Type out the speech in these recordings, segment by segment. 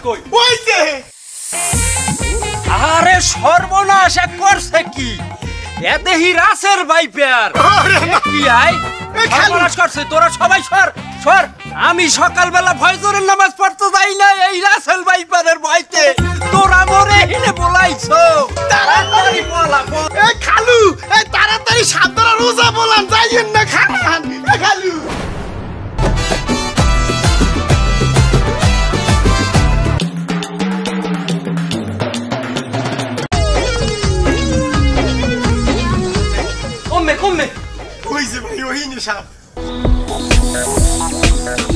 কই ওই যে আরে সর্বনাশ করছে কি এদেহি রাসেল ভাইপার কি আই সর্বনাশ করছে তোরা সবাই সর আমি সকালবেলা ফজরের নামাজ পড়তে যাই না এই রাসেল ভাইপারের ভয়তে তোরা মরে হিনে বলাইছো তাড়াতাড়ি বলা এ খালু এই তাড়াতাড়ি সাতরা রোজা বলান যাইয়েন না খান এ খালু কমে কইছে ভাই ওই নিশা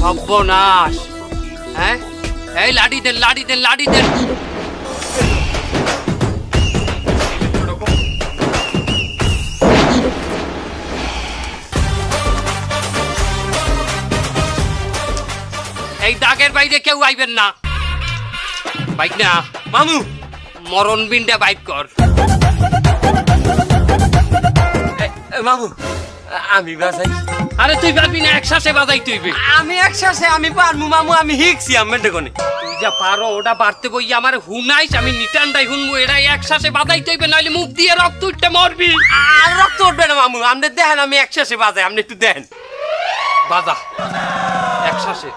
সর্বনাশ হ্যাঁ এই লাডি দেন এই দাগের বাইরে কেউ আইবেন না বাইক না মামু মরণ বিনটা বাইক কর মামু আমি বাজাই আরে তুই পারবি না একসাথে বাজাই তুইবে আমি একসাথে আমি পারমু মামু আমি হিকছি আমি দেখনি তুই যা পারো ওটা বাড়তে বই আমার হুনাইস আমি নিটানটাই হুনমু এটা একসাথে বাজাই তুইবে নাইলে মুখ দিয়ে রক্ত উঠতে মরবি আর রক্ত উঠবে না মামু আপনি দেখেন আমি একসাথে বাজাই আপনি একটু দেখেন বাজা একসাথে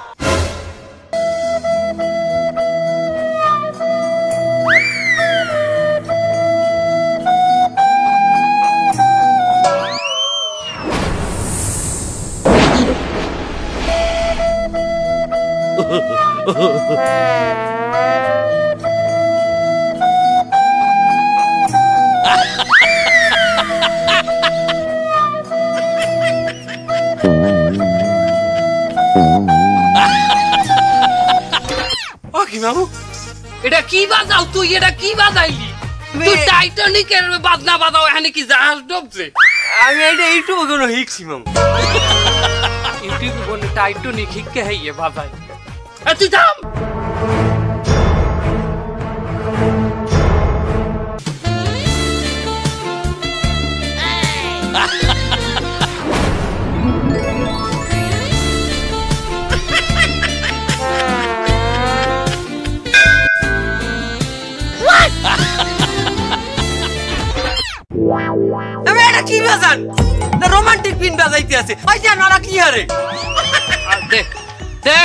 মামু এটা কি বাজাও তুই এটা কি বাজাইলি তুই টাইটানিকের বাজনা বাজাও এখানে কি জাহাজ ডুবছে আমি এটা ইউটিউবে কোনো হিকছি মামু ইউটিউবে কোনো টাইটানিক হিককে হইয়ে বাজাই তুই থাম কি বাজান না রোমান্টিক পিন বাজাইতে আছে ওই যে নারা কি হারে দে দে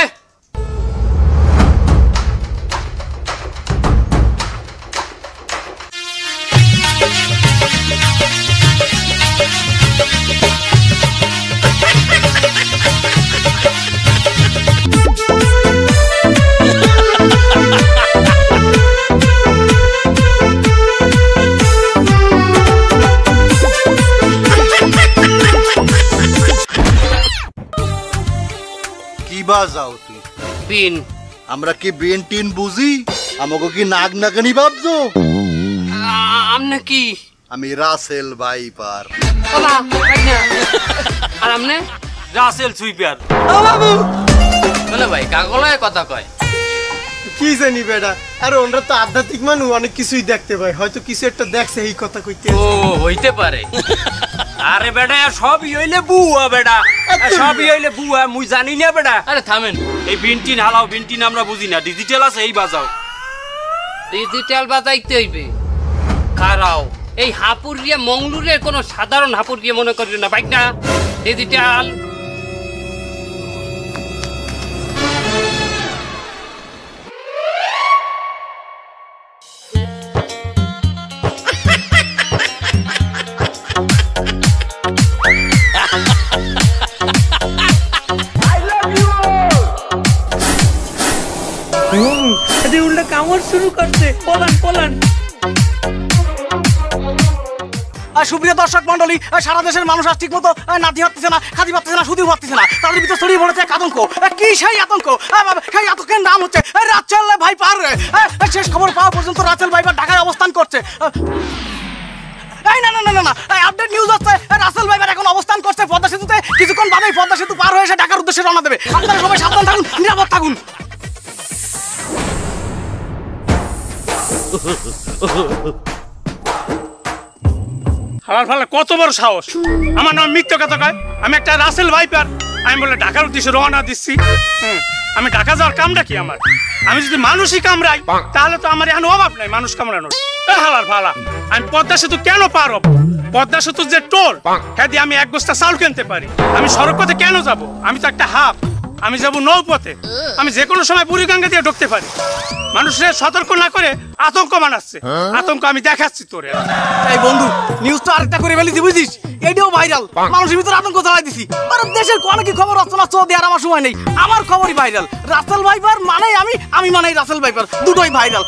বাজাও তুই বিন আমরা কি বিন টিন বুঝি আমাকে কি নাগ নাগানি ভাবছো আমনে কি আমি রাসেল ভাইপার বাবা আর আমনে রাসেল সুইপার ও বাবু বলে ভাই কাগলায় কথা কয় কি জানি বেটা আরে ওনরা তো আধ্যাত্মিক মানুষ অনেক কিছুই দেখতে পায় হয়তো কিছু একটা দেখছে এই কথা কইতে ও হইতে পারে আরে বেটা সবই হইলে বুয়া বেটা সবই হইলে বুয়া মুই জানি না বেটা আরে থামেন এই বিনটিন হালাও বিনটিন আমরা বুঝি না ডিজিটাল আছে এই বাজাও ডিজিটাল বাজাইতে হইবে খারাও এই হাপুরিয়া মংলুরের কোন সাধারণ হাপুরিয়া মনে করি না বাইক না ডিজিটাল উল্টা কামড় শুরু করছে পলান সুপ্রিয় দর্শক মন্ডলী সারা দেশের মানুষ আজ ঠিক মতো নাতি পারতেছে না খাদি পারতেছে না শুধু পারতেছে না তাদের ভিতর ছড়িয়ে পড়েছে এক আতঙ্ক কি সেই আতঙ্ক সেই আতঙ্কের নাম হচ্ছে রাসেল ভাইপার শেষ খবর পাওয়া পর্যন্ত রাসেল ভাইপার ঢাকায় অবস্থান করছে না আপডেট নিউজ হচ্ছে রাসেল ভাইপার এখন অবস্থান করছে পদ্মা সেতুতে কিছুক্ষণ বাদেই পদ্মা সেতু পার হয়ে এসে ঢাকার উদ্দেশ্যে রওনা দেবে আপনারা সবাই সাবধান থাকুন নিরাপদ থাকুন কত বড় সাহস আমার নাম মিথ্যা কথা কয় আমি একটা রাসেল ভাইপার আমি বলে ঢাকার উদ্দেশ্যে রওনা দিচ্ছি আমি ঢাকা যাওয়ার কামটা কি আমার আমি যদি মানুষই কামড়াই তাহলে তো আমার এখন অভাব নাই মানুষ কামড়ানোর। হালার ভালা, আমি পদ্মা সেতু কেন পার হব? পদ্মা সেতু যে টোল, হ্যাঁ দিয়ে আমি 1 বস্তা চাউল কিনতে পারি। আমি সড়ক পথে কেন যাব? আমি তো একটা হাফ, আমি যাব নৌপথে। আমি যে কোনো সময় বুড়িগঙ্গা দিয়ে ঢুকতে পারি। মানুষের সতর্ক না করে আতঙ্ক বানাচ্ছে। আতঙ্ক আমি দেখাচ্ছি তোরে। এই বন্ধু, নিউজ তো আরেকটা করে ফেলেছি বুঝিস, এটাও ভাইরাল। মানুষের ভিতরে আতঙ্ক ছড়াই দিছি। আর দেশের কোনো কি খবর রচনা চো দেওয়ার আমার সময় নেই, আমার খবরই ভাইরাল। রাসেল ভাইপার মানে আমি মানেই রাসেল ভাইপার, দুটোই ভাইরাল।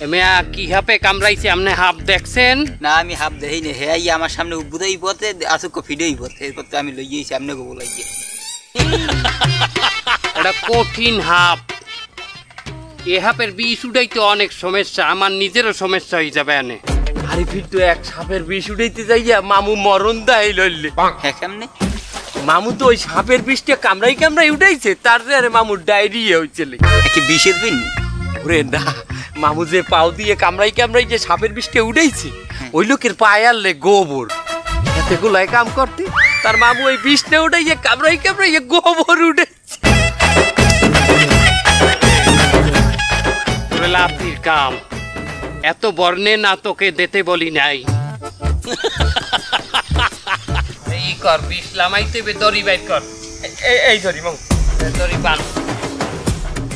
এমিয়া কি হাপে কামড়াইছে? আপনি হাফ দেখছেন না? আমি হাফ দেই না, হে আই আমার সামনে উদ্বুদাই পথে আসুক ফিডেই পথে, এরপর তো আমি লইয়েছি আপনি গো বলাইয়ে। এটা কঠিন হাপ। এ হাপের বিষ উঠাইতে অনেক সমস্যা, আমার নিজেরও সমস্যা হয়ে যাবে এনে। আরে ফির তো এক সাপের বিষ উঠাইতে যাইয়া মামু মরণ দেয় লইলে। হ্যাঁ কেমনে? মামু তো ওই সাপের বিষটা কামড়াই উঠাইছে, তার আরে মামুর ডায়রিয়া হয়েছিল। কি বিষের বিন? ওরে না, মামু যে পাও দিয়ে কামড়াই যে সাপের বিষটা উঠাইছে, ওই লোকের পায়ে আনলে গোবর এতে গুলাই কাম করতে, তার মামু ওই বিষটা উঠাইয়ে কামড়াই গোবর উঠেছে। লাফির কাম এত বর্ণে না তোকে দিতে বলি নাই। এই কর, বিষ লামাইতে দড়ি বাইর কর। এই ধরি মামু, দড়ি বান।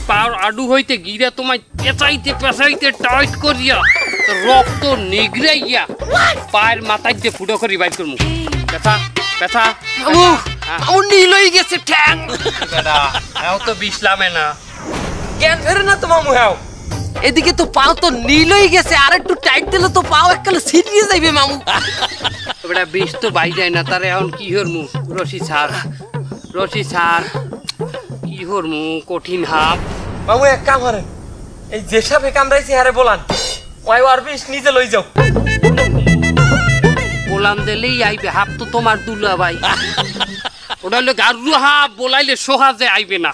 পাওয়ার আডু হইতে গিরা তোমায় পেঁচাইতে টাইট করিয়া রক্ত নিগড়াইয়া পায়ের মাথায় দিয়ে ফুটো করি বাইর করমু। পেঁচা মামু মামু নীল হয়ে গেছে ঠ্যাং। এও তো বিষ লামে না। জ্ঞান ফেরে না তো মামু। হ্যাঁ, এদিকে তো পাও তো নীল হয়ে গেছে, আর একটু টাইট দিলে তো পাও এককালে ছিটিয়ে যাইবে মামু। এবার বিষ তো বাই যায় না, তার এখন কি হরমু? রশি ছাড় কি হরমু? কঠিন হাপ। মামু এক কাম করেন, এই যে সাপে কামড়াইছে হারে বলান, ওই আর বিষ নিজে লই যাও। বলান দিলেই আইবে, হাপ তো তোমার দুলা ভাই। ওটা হলো গারু হাপ, বলাইলে সোহাজে আইবে না।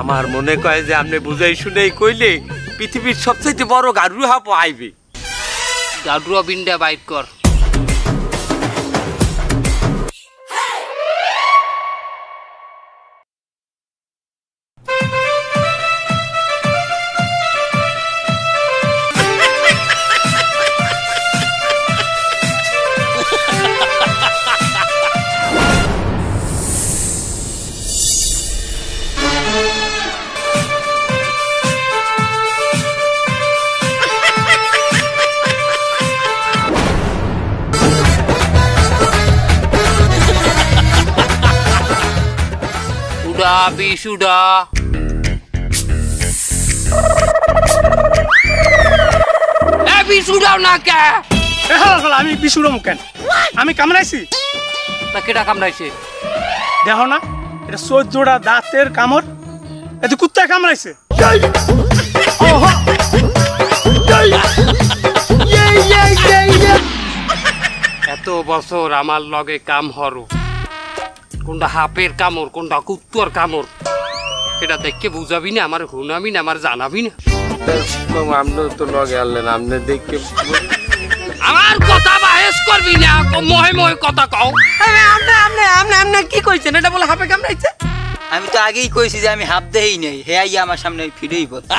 আমার মনে কয় যে আপনি বুঝাই শুনেই কইলে পৃথিবীর সবচেয়ে বড় গারু হাপ আইবে। গারুয়া বিন্ডা বাইট কর। বিশুডা বিশুডাও না কে? আমি বিশুরম কেন? আমি কামড়াইছি? তা কেটা কামড়াইছে? দেখো না, এটা 14টা দাঁতের কামড়। এতে কুত্তায় কামড়াইছে। এত বছর আমার লগে কাম হরো, কোনটা হাপের কামড় কোনটা কুত্তর কামড় এটা দেখে বুঝাবি না, আমার হুনাবি না, আমার জানাবি না। আপনি তো লগে আনলেন, আপনি দেখে আমার কথা বাহেস করবি না, মহে কথা কও। আপনি কি কইছেন? এটা বলে হাপে কামড়াইছে? আমি তো আগেই কইছি যে আমি হাফ দেই নাই, হে আই আমার সামনে ফিডেই পথে।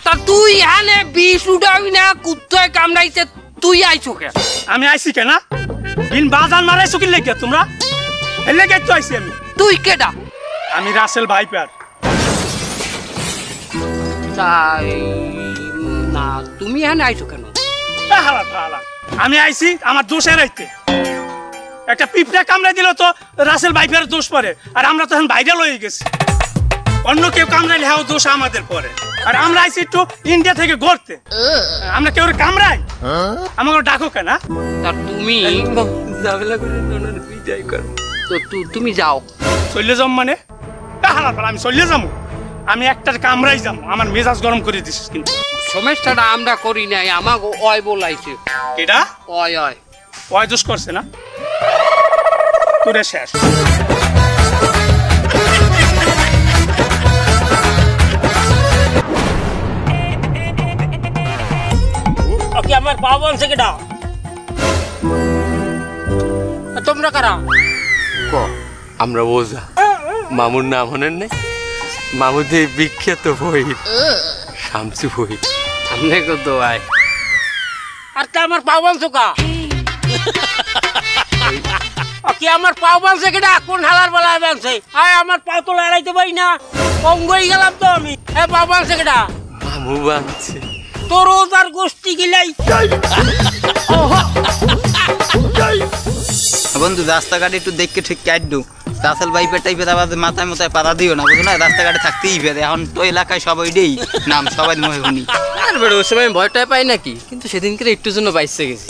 তা তুই এখানে বিষ উঠাবি না, কুত্তায় কামড়াইছে, তুই আইছো কে? আমি আইছি কেনা? বিন বাজান মারাইছো কি লেগে তোমরা? এর লেগে তো আইছি আমি। তুই কেডা? আমি রাসেল ভাইপার। তাই না, তুমি এখানে আইছো কেন? আমি আইছি আমার দোষের রাইতে। একটা পিঁপড়া কামড়াই দিল তো রাসেল ভাইপার দোষ পড়ে, আর আমরা তখন ভাইরাল হয়ে গেছি। অন্য কেউ কামড়াইলে হ্যাঁ দোষ আমাদের পরে। আর আমরা আইছি একটু ইন্ডিয়া থেকে ঘুরতে, আমরা কেউ কামড়াই আমাকে ডাকো কেনা? তা তুমি ঝামেলা করে বিদায় কর। তো তুমি যাও। চলে যাম মানে? আমি চলে যাবো? আমি একটার কামড়াই যাবো, আমার মেজাজ গরম করে দিস। কিন্তু সমস্যাটা আমরা করি নাই, আমাকে অয় বলাইছে। এটা অয় অয় অয় দোষ করছে না? তোরে শেষ। আমার পা বলছে কেটা? তোরা কারা? আমরা ওজা। মামুর নাম হনেন নাই? মামুদের বিখ্যাত বই শামসু বই। আমনে কত আয় আর তা আমার পাও বাংছো কা? কি আমার পাও বাংছে কেডা? কোন হালার বেলায় বাংছে? আয় আমার পাও তো লড়াইতে পারি না, অঙ্গই গেলাম তো আমি। এ পাও বাংছে কেডা? মামু বানছে। তোর ওজার গোষ্ঠী গিলাই। বন্ধু রাস্তাঘাটে একটু দেখকে ঠিক কাট দো। রাসেল ভাইপের টাইপের আবার মাথায় মাথায় পাতা দিও না, বুঝো না? রাস্তাঘাটে থাকতেই ফেরে, এখন তো এলাকায় সব ওইটাই নাম, সবাই মনে শুনি। আর বেড়ে ওই সময় ভয়টাই পাই নাকি, কিন্তু সেদিনকে একটু জন্য বাইসে গেছি।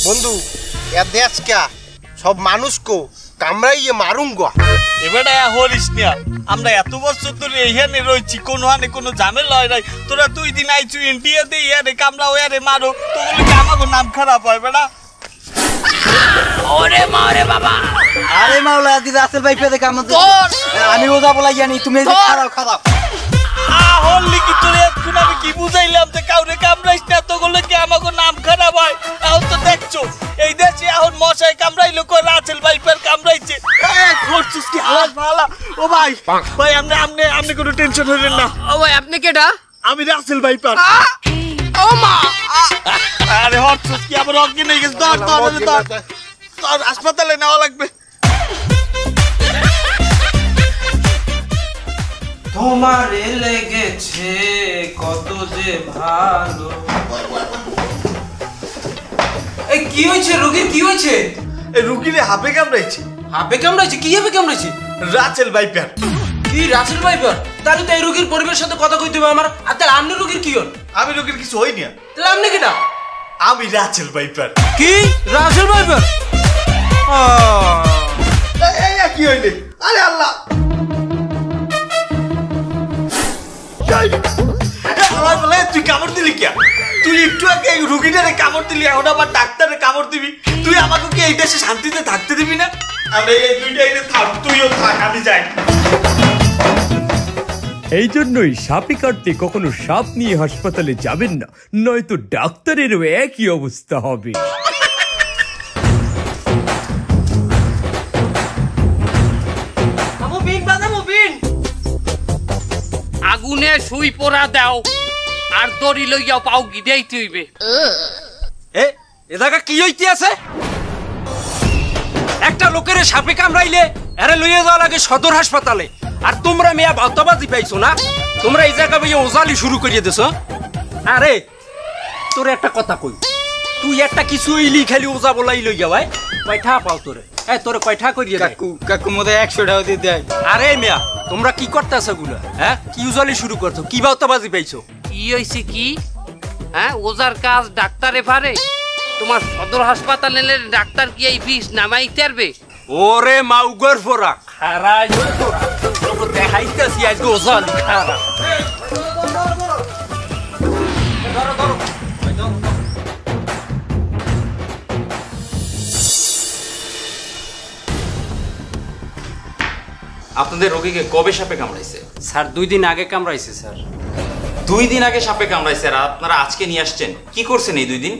বন্ধু এ দেশ কে সব মানুষ কো কামড়াইয়ে মারুম গো। এবারে হরিস না, আমরা এত বছর ধরে এখানে রয়েছি, কোনো হানে কোনো ঝামেলা হয় নাই। তোরা 2 দিন আইছু ইন্ডিয়া দিয়ে ইয়ারে কামড়া ওয়ারে মারো, তো বলে কি আমাকে নাম খারাপ হয় বেটা? ওরে মা রে বাবা! আরে মাওলা দি রাসেল ভাইপে দেখে আমাদের, আমি ওজা বলাই জানি, তুমি এই যে খারাপ খারাপ। হলি কি তোরে এখন আমি কি বুঝাইলাম যে কাউরে কামড়াইস না, তো বলে কি আমাকে নাম খারাপ হয়? এখন তো দেখছো এই দেশে এখন মশাই কামড়াইলো, কই রাসেল ভাইপের কামড়াইছে। করছিস কি হালাত ভালা? ও ভাই ভাই আপনি কোনো টেনশন হবেন না। ও ভাই আপনি কেডা? আমি রাসেল ভাইপার। ও মা! আরে হরছস কি আবার অজ্ঞান হয়ে গেছে? তোর হাসপাতালে নেওয়া লাগবে। তোমারে লেগেছে কত যে ভালো। এই কি হয়েছে রোগীর? কি হয়েছে? এই রুগীরে হাফে কামড়াইছে। হাপে কামড়াইছে? কি হাপে কামড়াইছে? Russell viper. কি রাসেল ভাইপার? তাহলে তো এই রোগীর পরিবারের সাথে কথা কইতে হবে আমার। আর তাহলে আপনি রোগীর কি হন? আমি রুগীর কিছু হই না। তাহলে আপনি কেটা? আমি রাসেল ভাইপার। কি রাসেল ভাইপার? এই কি হইলে? আরে আল্লাহ, তুই কামড় দিলি কে? তুই একটু আগে রুগীটারে কামড় দিলি, এখন আবার ডাক্তারে কামড় দিবি। তুই আমাকে কি এই দেশে শান্তিতে থাকতে দিবি না? আরে এই দুইটা এনে থাক, তুইও থাক, আমি যাই। এই জন্যই সাপে কাটতে কখনো সাপ নিয়ে হাসপাতালে যাবেন না, নয়তো ডাক্তারেরও একই অবস্থা হবে। আগুনে সুই পোড়া দাও আর দড়ি লইয়া পাও গিদেই তুইবে। এ জায়গা কি হইতে আছে? একটা লোকের সাপে কামড়াইলে আরে লইয়া যাওয়া লাগে সদর হাসপাতালে, আর তোমরা মেয়া ভাওতাবাজি পাইছো না? তোমরা এই জায়গা ভাইয়া ওজালি শুরু করিয়ে দিছো। আরে তোর একটা কথা কই, তুই একটা কিছু ইলি খালি ওজা বলাই লইয়া ভাই কয়টা পাও তোরে? তোরে কয়টা করিয়ে দেয়? কাকু মধ্যে 100 টাকা দিয়ে দেয়। আরে মিয়া তোমরা কি করতেছো গুলা? কি উজালি শুরু করছো? কি ভাওতাবাজি পাইছো? কি হইছে কি? ওজার কাজ ডাক্তারে পারে? তোমার সদর হাসপাতালে ডাক্তার কি এই বিষ নামাইতে পারবে? ওরে মাউগর ফোরা খারাই তোকে দেখাইতেছি আজকে ওজালি খারা। আপনাদের রোগীকে কবে সাপে কামড়াইছে? স্যার 2 দিন আগে কামড়াইছে স্যার। 2 দিন আগে সাপে কামড়াইছে, আর আপনারা আজকে নিয়ে আসছেন? কি করছেন এই 2 দিন?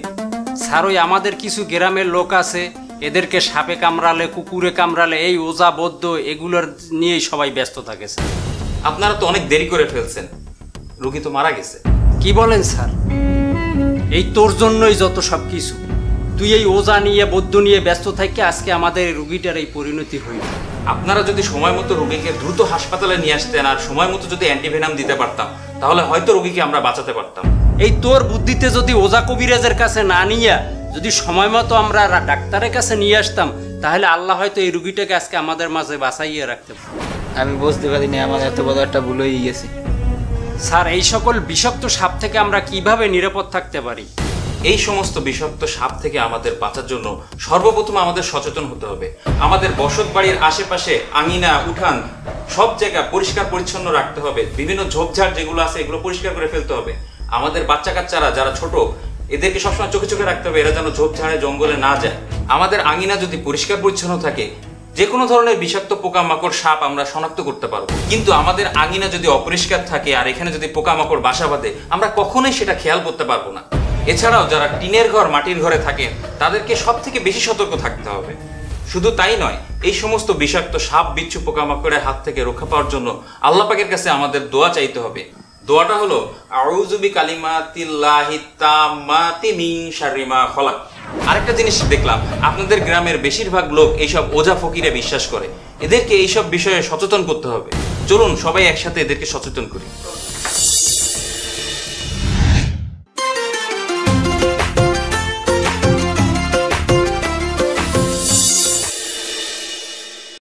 স্যার ওই আমাদের কিছু গ্রামের লোক আছে, এদেরকে সাপে কামড়ালে, কুকুরে কামড়ালে, এই ওজা বদ্ধ এগুলোর নিয়েই সবাই ব্যস্ত থাকে স্যার। আপনারা তো অনেক দেরি করে ফেলছেন, রোগী তো মারা গেছে। কি বলেন স্যার? এই তোর জন্যই যত সব কিছু। তুই এই ওজা নিয়ে বদ্ধ নিয়ে ব্যস্ত থাকি আজকে আমাদের এই রোগীটার এই পরিণতি হইল। আপনারা যদি সময় মতো রোগীকে দ্রুত হাসপাতালে নিয়ে আসতেন আর সময় মতো যদি অ্যান্টিভেনাম দিতে পারতাম, তাহলে হয়তো রোগীকে আমরা বাঁচাতে পারতাম। এই তোর বুদ্ধিতে যদি ওজা কবিরাজের কাছে না নিয়ে যদি সময় মতো আমরা ডাক্তারের কাছে নিয়ে আসতাম, তাহলে আল্লাহ হয়তো এই রোগীটাকে আজকে আমাদের মাঝে বাঁচাইয়ে রাখতে পারত। আমি বুঝতে পারিনি আমার এত বড় একটা ভুল হয়ে গেছে। স্যার এই সকল বিষাক্ত সাপ থেকে আমরা কিভাবে নিরাপদ থাকতে পারি? এই সমস্ত বিষাক্ত সাপ থেকে আমাদের বাঁচার জন্য সর্বপ্রথম আমাদের সচেতন হতে হবে। আমাদের বসত বাড়ির আশেপাশে আঙিনা, উঠান সব জায়গা পরিষ্কার পরিচ্ছন্ন রাখতে হবে। বিভিন্ন ঝোপঝাড় যেগুলো আছে এগুলো পরিষ্কার করে ফেলতে হবে। আমাদের বাচ্চা কাচ্চারা যারা ছোট, এদেরকে সবসময় চোখে চোখে রাখতে হবে, এরা যেন ঝোপঝাড়ে জঙ্গলে না যায়। আমাদের আঙিনা যদি পরিষ্কার পরিচ্ছন্ন থাকে, যে কোনো ধরনের বিষাক্ত পোকামাকড়, সাপ আমরা শনাক্ত করতে পারবো। কিন্তু আমাদের আঙিনা যদি অপরিষ্কার থাকে আর এখানে যদি পোকামাকড় বাসা বাঁধে, আমরা কখনোই সেটা খেয়াল করতে পারবো না। এছাড়াও যারা টিনের ঘর মাটির ঘরে থাকেন তাদেরকে সব থেকে বেশি সতর্ক থাকতে হবে। শুধু তাই নয়, এই সমস্ত বিষাক্ত সাপ বিচ্ছু পোকামাকড়ের হাত থেকে রক্ষা পাওয়ার জন্য আল্লাহ পাকের কাছে আমাদের দোয়া চাইতে হবে। দোয়াটা হলো আউযু বিকালিমাতিল্লাহি তাম্মাতি মিন শাররি মা খলাক। আরেকটা জিনিস দেখলাম, আপনাদের গ্রামের বেশিরভাগ লোক এইসব ওঝা ফকিরে বিশ্বাস করে। এদেরকে এইসব বিষয়ে সচেতন করতে হবে। চলুন সবাই একসাথে এদেরকে সচেতন করি।